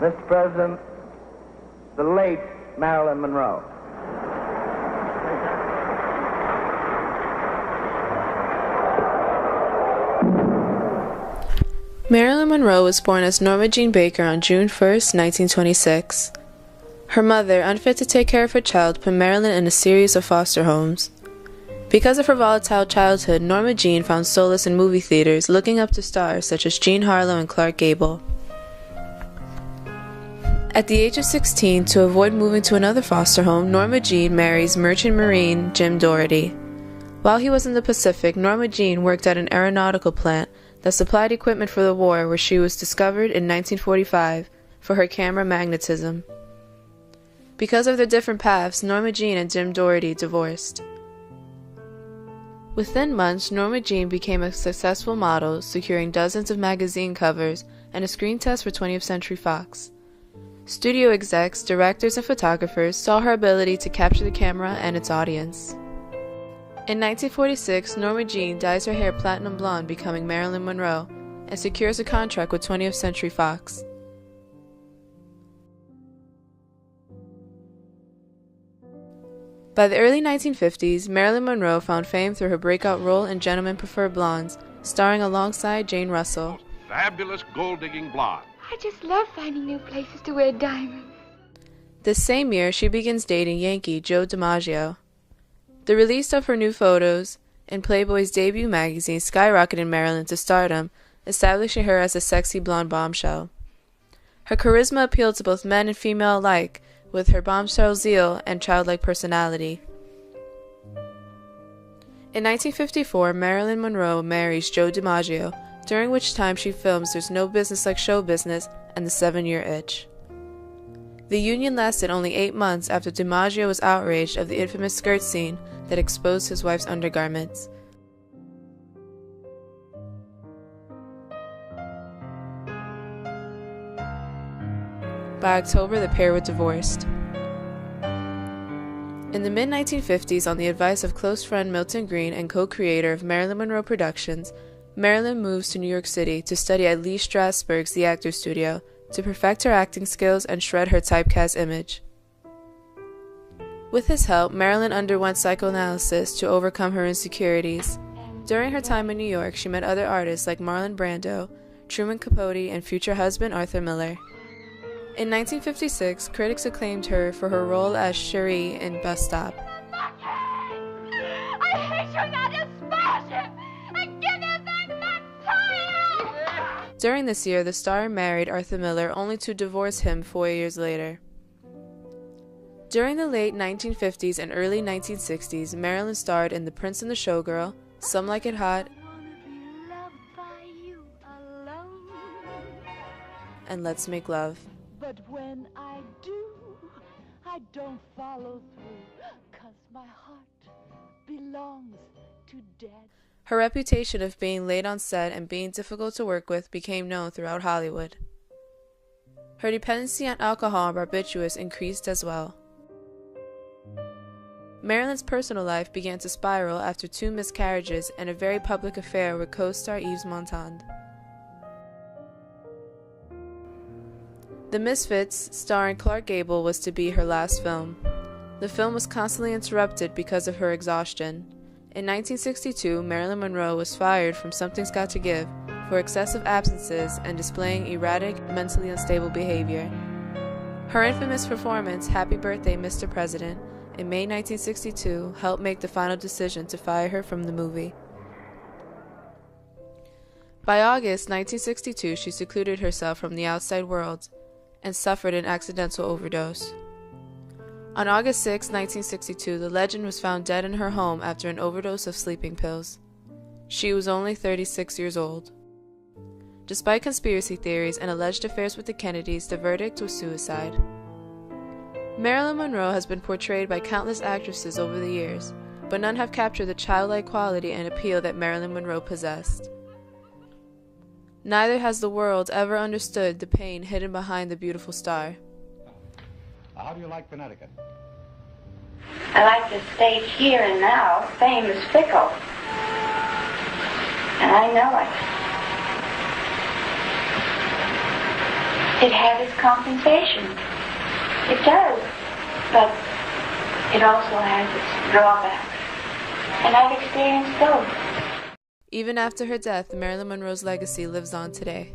Mr. President, the late Marilyn Monroe. Marilyn Monroe was born as Norma Jean Baker on June 1, 1926. Her mother, unfit to take care of her child, put Marilyn in a series of foster homes. Because of her volatile childhood, Norma Jean found solace in movie theaters, looking up to stars such as Jean Harlow and Clark Gable. At the age of 16, to avoid moving to another foster home, Norma Jean marries merchant marine Jim Doherty. While he was in the Pacific, Norma Jean worked at an aeronautical plant that supplied equipment for the war, where she was discovered in 1945 for her camera magnetism. Because of their different paths, Norma Jean and Jim Doherty divorced. Within months, Norma Jean became a successful model, securing dozens of magazine covers and a screen test for 20th Century Fox. Studio execs, directors, and photographers saw her ability to capture the camera and its audience. In 1946, Norma Jean dyes her hair platinum blonde, becoming Marilyn Monroe, and secures a contract with 20th Century Fox. By the early 1950s, Marilyn Monroe found fame through her breakout role in Gentlemen Prefer Blondes, starring alongside Jane Russell. Fabulous gold-digging blonde. I just love finding new places to wear diamonds. This same year, she begins dating Yankee Joe DiMaggio. The release of her new photos in Playboy's debut magazine skyrocketed Marilyn to stardom, establishing her as a sexy blonde bombshell. Her charisma appealed to both men and female alike, with her bombshell zeal and childlike personality. In 1954, Marilyn Monroe marries Joe DiMaggio, during which time she films There's No Business Like Show Business and The 7-Year Itch. The union lasted only 8 months after DiMaggio was outraged of the infamous skirt scene that exposed his wife's undergarments. By October, the pair were divorced. In the mid-1950s, on the advice of close friend Milton Green and co-creator of Marilyn Monroe Productions, Marilyn moves to New York City to study at Lee Strasberg's The Actors Studio to perfect her acting skills and shred her typecast image. With his help, Marilyn underwent psychoanalysis to overcome her insecurities. During her time in New York, she met other artists like Marlon Brando, Truman Capote, and future husband Arthur Miller. In 1956, critics acclaimed her for her role as Cherie in Bus Stop. I hate you not despise him! And give him back my child! During this year, the star married Arthur Miller, only to divorce him 4 years later. During the late 1950s and early 1960s, Marilyn starred in The Prince and the Showgirl, Some Like It Hot, and Let's Make Love. But when I do, I don't follow through, 'cause my heart belongs to dead. Her reputation of being late on set and being difficult to work with became known throughout Hollywood. Her dependency on alcohol and barbiturates increased as well. Marilyn's personal life began to spiral after 2 miscarriages and a very public affair with co-star Yves Montand. The Misfits, starring Clark Gable, was to be her last film. The film was constantly interrupted because of her exhaustion. In 1962, Marilyn Monroe was fired from Something's Got to Give for excessive absences and displaying erratic, mentally unstable behavior. Her infamous performance, Happy Birthday, Mr. President, in May 1962, helped make the final decision to fire her from the movie. By August 1962, she secluded herself from the outside world and suffered an accidental overdose. On August 6, 1962, the legend was found dead in her home after an overdose of sleeping pills. She was only 36 years old. Despite conspiracy theories and alleged affairs with the Kennedys, the verdict was suicide. Marilyn Monroe has been portrayed by countless actresses over the years, but none have captured the childlike quality and appeal that Marilyn Monroe possessed. Neither has the world ever understood the pain hidden behind the beautiful star. How do you like Connecticut? I like the stage here and now. Fame is fickle. And I know it has its compensations. It does. But it also has its drawbacks. And I've experienced both. Even after her death, Marilyn Monroe's legacy lives on today.